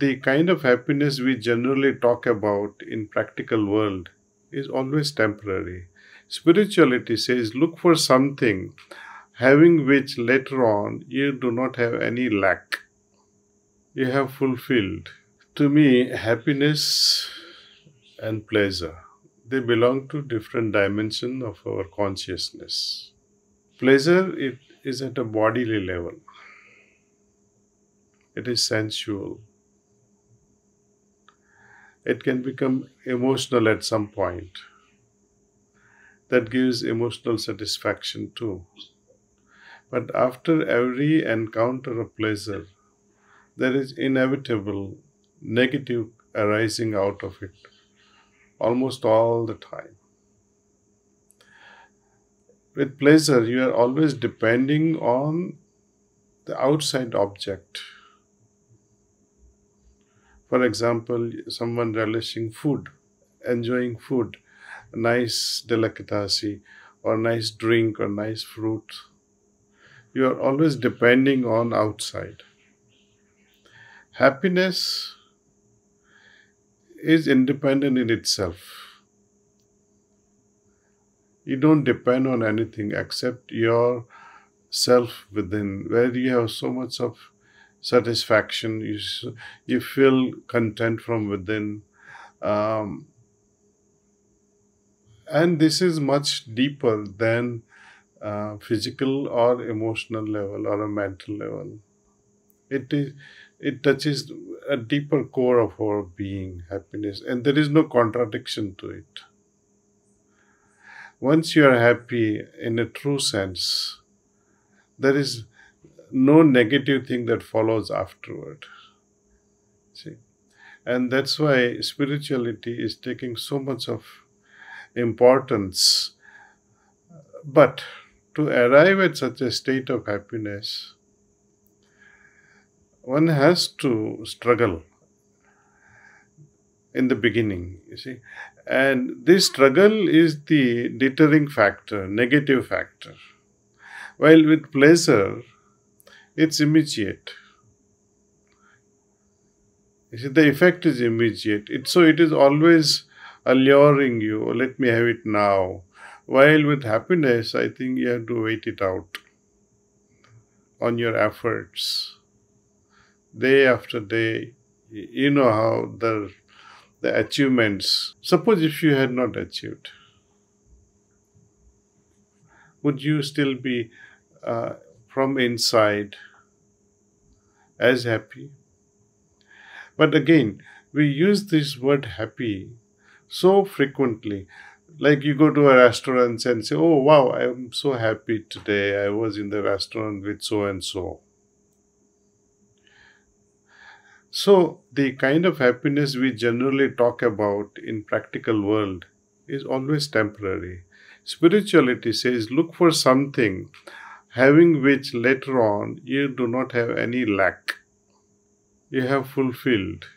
the kind of happiness we generally talk about in practical world is always temporary. Spirituality says look for something having which later on you do not have any lack. You have fulfilled. To me, happiness and pleasure, they belong to different dimensions of our consciousness. Pleasure, it is at a bodily level. It is sensual. It can become emotional at some point. That gives emotional satisfaction too. But after every encounter of pleasure, there is inevitable negative arising out of it almost all the time. With pleasure, you are always depending on the outside object. For example, someone relishing food, enjoying food, a nice delicacy, or nice drink, or nice fruit. You are always depending on outside. Happiness is independent in itself. You don't depend on anything except yourself within, where you have so much of satisfaction, you feel content from within. And this is much deeper than physical or emotional level or a mental level. It touches a deeper core of our being, happiness, and there is no contradiction to it. Once you are happy in a true sense, there is no negative thing that follows afterward. See? And that's why spirituality is taking so much of importance. But to arrive at such a state of happiness, one has to struggle in the beginning, you see. And this struggle is the deterring factor, negative factor. While with pleasure, it's immediate. You see, the effect is immediate. So it is always alluring you, oh, let me have it now. While with happiness, I think you have to wait it out on your efforts. Day after day, you know how the achievements. Suppose if you had not achieved, would you still be from inside as happy? But again, we use this word happy so frequently. Like you go to a restaurant and say, oh wow, I am so happy today. I was in the restaurant with so and so. So the kind of happiness we generally talk about in practical world is always temporary. Spirituality says look for something having which later on you do not have any lack. You have fulfilled.